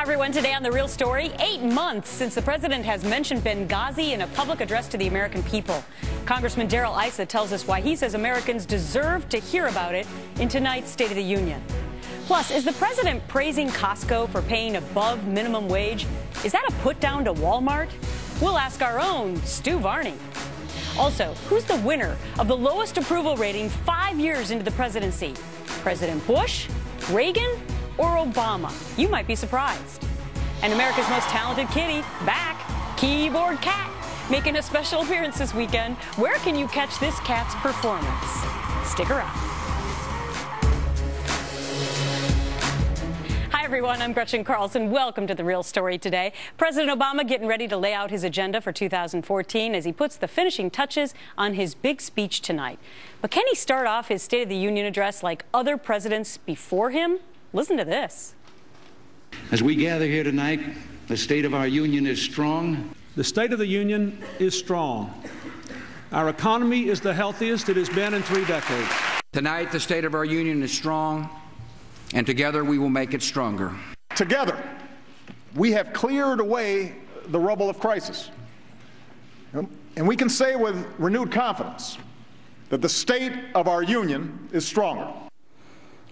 Hi, everyone. Today on The Real Story, 8 months since the president has mentioned Benghazi in a public address to the American people. Congressman Darrell Issa tells us why he says Americans deserve to hear about it in tonight's State of the Union. Plus, is the president praising Costco for paying above minimum wage? Is that a put down to Walmart? We'll ask our own Stuart Varney. Also, who's the winner of the lowest approval rating 5 years into the presidency? President Bush, Reagan, or Obama? You might be surprised. And America's most talented kitty, back, Keyboard Cat, making a special appearance this weekend. Where can you catch this cat's performance? Stick around. Hi, everyone. I'm Gretchen Carlson. Welcome to The Real Story today. President Obama getting ready to lay out his agenda for 2014 as he puts the finishing touches on his big speech tonight. But can he start off his State of the Union address like other presidents before him? Listen to this. As we gather here tonight, the state of our union is strong. The State of the Union is strong. Our economy is the healthiest it has been in 3 decades. Tonight, the state of our union is strong, and together we will make it stronger. Together, we have cleared away the rubble of crisis. And we can say with renewed confidence that the state of our union is stronger.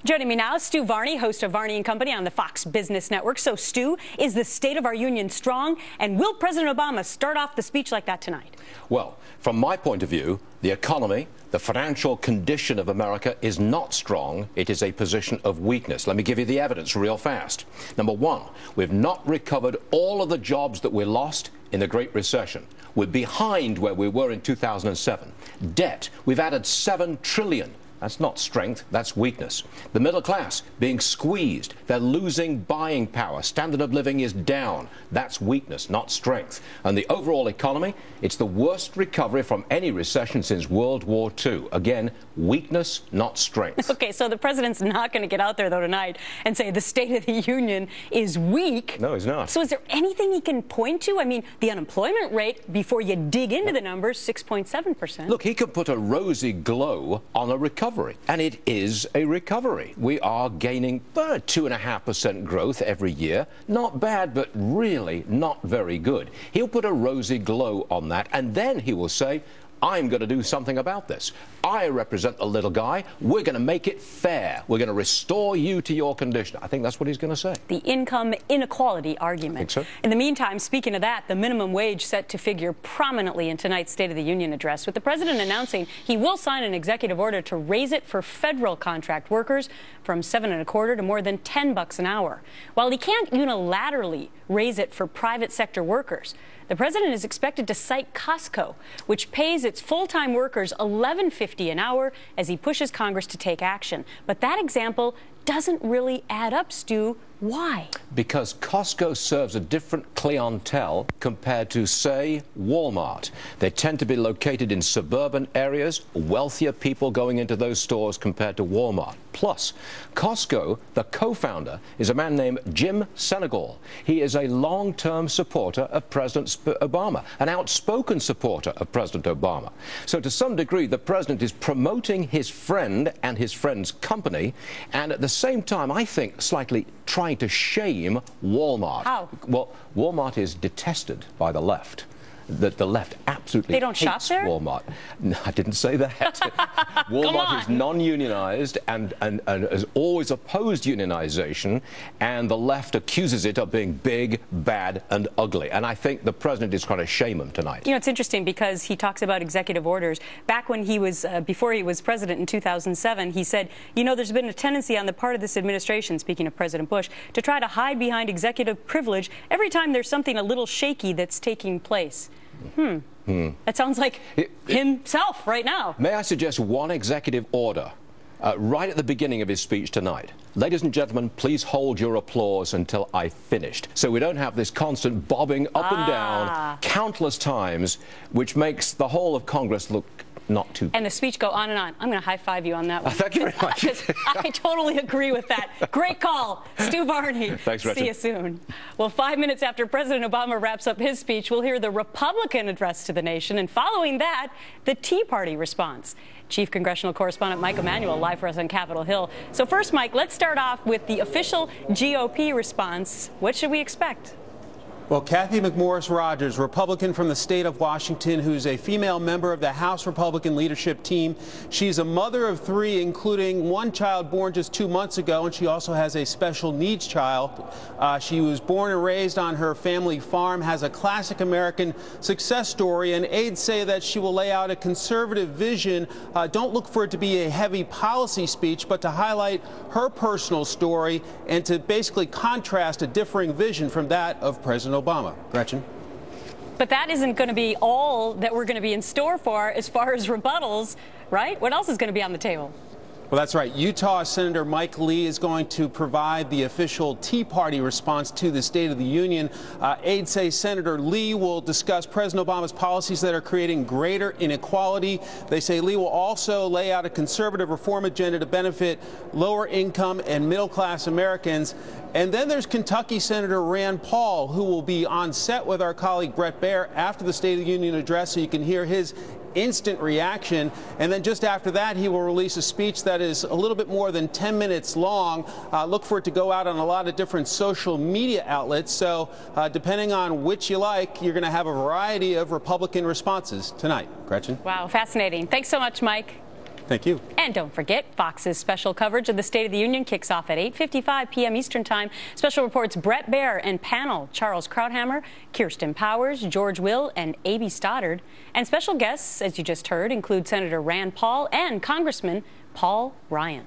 Joining me now is Stuart Varney, host of Varney & Company on the Fox Business Network. So, Stu, is the state of our union strong? And will President Obama start off the speech like that tonight? Well, from my point of view, the economy, the financial condition of America is not strong. It is a position of weakness. Let me give you the evidence real fast. Number one, we've not recovered all of the jobs that we lost in the Great Recession. We're behind where we were in 2007. Debt, we've added $7 trillion. That's not strength, that's weakness. The middle class being squeezed. They're losing buying power. Standard of living is down. That's weakness, not strength. And the overall economy, it's the worst recovery from any recession since World War II. Again, weakness, not strength. Okay, so the president's not going to get out there, though, tonight and say the State of the Union is weak. No, he's not. So is there anything he can point to? I mean, the unemployment rate, before you dig into the numbers, 6.7%. Look, he could put a rosy glow on a recovery. And it is a recovery. We are gaining 2.5% growth every year. Not bad, but really not very good. He'll put a rosy glow on that, and then he will say, I'm going to do something about this. I represent the little guy. We're going to make it fair. We're going to restore you to your condition. I think that's what he's going to say. The income inequality argument. Think so? In the meantime, speaking of that, the minimum wage set to figure prominently in tonight's State of the Union address, with the president announcing he will sign an executive order to raise it for federal contract workers from $7.25 to more than $10 an hour. While he can't unilaterally raise it for private sector workers, the president is expected to cite Costco, which pays its full-time workers $11.50 an hour as he pushes Congress to take action. But that example doesn't really add up, Stu. Why? Because Costco serves a different clientele compared to, say, Walmart. They tend to be located in suburban areas, wealthier people going into those stores compared to Walmart. Plus, Costco, the co-founder, is a man named Jim Senegal. He is a long-term supporter of President Obama, an outspoken supporter of President Obama. So to some degree, the president is promoting his friend and his friend's company, and at the same time, I think, slightly trying to shame Walmart. How? Well, Walmart is detested by the left. The left absolutely They don't hates shop there? Walmart. No, I didn't say that. Walmart is non-unionized and has always opposed unionization, and the left accuses it of being big, bad, and ugly. And I think the president is trying to shame him tonight. You know, it's interesting because he talks about executive orders. Back when he was, before he was president in 2007, he said, you know, there's been a tendency on the part of this administration, speaking of President Bush, to try to hide behind executive privilege every time there's something a little shaky that's taking place. That sounds like himself right now. May I suggest one executive order right at the beginning of his speech tonight? Ladies and gentlemen, please hold your applause until I've finished, so we don't have this constant bobbing up and down countless times, which makes the whole of Congress look not to. And the speech go on and on. I'm going to high-five you on that one. Thank you very much. I totally agree with that. Great call, Stu Varney. Thanks, Gretchen. See you soon. Well, 5 minutes after President Obama wraps up his speech, we'll hear the Republican address to the nation, and following that, the Tea Party response. Chief Congressional Correspondent Mike Emanuel live for us on Capitol Hill. So first, Mike, let's start off with the official GOP response. What should we expect? Well, Kathy McMorris Rodgers, Republican from the state of Washington, who's a female member of the House Republican leadership team. She's a mother of 3, including one child born just 2 months ago, and she also has a special needs child. She was born and raised on her family farm, has a classic American success story, and aides say that she will lay out a conservative vision. Don't look for it to be a heavy policy speech, but to highlight her personal story and to basically contrast a differing vision from that of President Obama. Gretchen? But that isn't going to be all that we're going to be in store for as far as rebuttals, right? What else is going to be on the table? Well, that's right. Utah Senator Mike Lee is going to provide the official Tea Party response to the State of the Union. Aides say Senator Lee will discuss President Obama's policies that are creating greater inequality. They say Lee will also lay out a conservative reform agenda to benefit lower income and middle class Americans. And then there's Kentucky Senator Rand Paul, who will be on set with our colleague Bret Baier after the State of the Union address, so you can hear his instant reaction. And then just after that, he will release a speech that is a little bit more than 10 minutes long. Look for it to go out on a lot of different social media outlets. So depending on which you like, you're going to have a variety of Republican responses tonight. Gretchen? Wow, fascinating. Thanks so much, Mike. Thank you. And don't forget, Fox's special coverage of the State of the Union kicks off at 8:55 p.m. Eastern Time. Special reports Bret Baier and panel Charles Krauthammer, Kirsten Powers, George Will, and A.B. Stoddard. And special guests, as you just heard, include Senator Rand Paul and Congressman Paul Ryan.